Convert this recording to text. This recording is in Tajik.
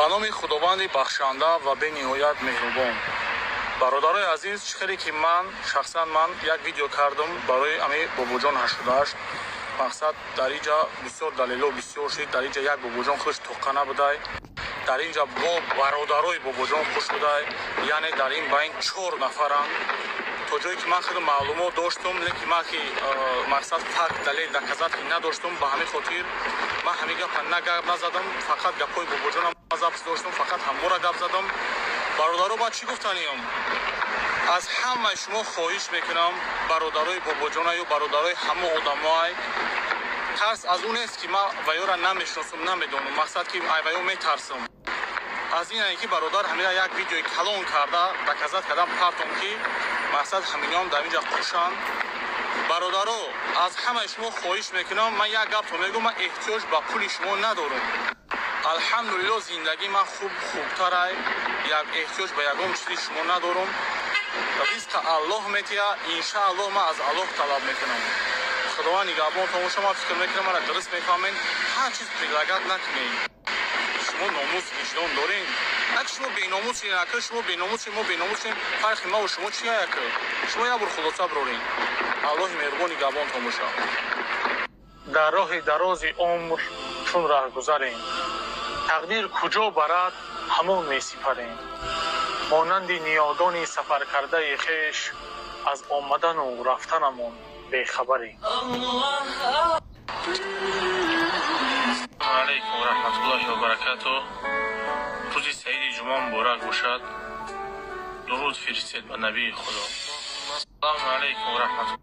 ба номи худованди бахшанда ва бениҳоят меҳрубон. бародарои азиз, чӣ хеле ки ман як видео кардам барои ами бобоҷон 88. мақсад дар инҷа бисёр далело бисёр шид. дар инҷа як бобоҷон худаш тоқа набудай, дар инҷа бо бародарои бобоҷон хуш будай, яъне дар ин байн 4 нафаранд. то ҷое ки ман хеле маълумот доштам, лекин ман ки мақсад факт далел доказат ки надоштам, ба ҳамин хотир ман ҳамин гапа гап назадам, фақат гапҳои бобоҷонам запис доштам, фақат ҳамора гап задам. бародаро ман чӣ гуфтаниям? аз ҳамаи шумо хоҳиш мекунам, бародарои бобоҷона ё бародарои ҳама одамой, тарс аз он нест ки ман ваёра намешиносам, намедонам, мақсад ки ваё метарсам. аз ин ки бародар ҳамина як видеои калон карда доказат кардам партам ки мақсад ҳамиён дар инҷа хушанд. бародаро, аз ҳамаи шумо хоҳиш мекунам, ман як гапто мегӯям, ман эҳтиёҷ ба пули шумо надорам. алҳамдулилло зиндагӣ ман хубтарай, як эҳтиёҷ ба ягон чизи шумо надорам. ризқа аллоҳ метиҳад, иншааллоҳ ман аз аллоҳ талаб мекунам. худованд нигаҳбон тамоша. ман фикр мекунам мана дуруст мефаҳмед, ҳар чиз предлагат накунед. шумо номус виҷдон доред. як шумо беномусед, ака шумо беномусед, мо беномусем, фарқи ма ва шумо чия яка? шумо як бор хулоса броред. аллоҳи меҳрубон нигаҳбон тамоша. дар роҳи дарози умр чун раҳгузарем, тақдир куҷо барад ҳамон месипарем. монанди ниёдони сафаркардаи хеш, аз омадану рафтанамон бехабарем. Ассалому алайкум ва раҳматуллоҳи ва баракатуҳ. рӯзи саиди ҷумъа муборак бошад. дуруд фиристед ба набии худо. ассалому алайкум ва раҳматуллоҳ.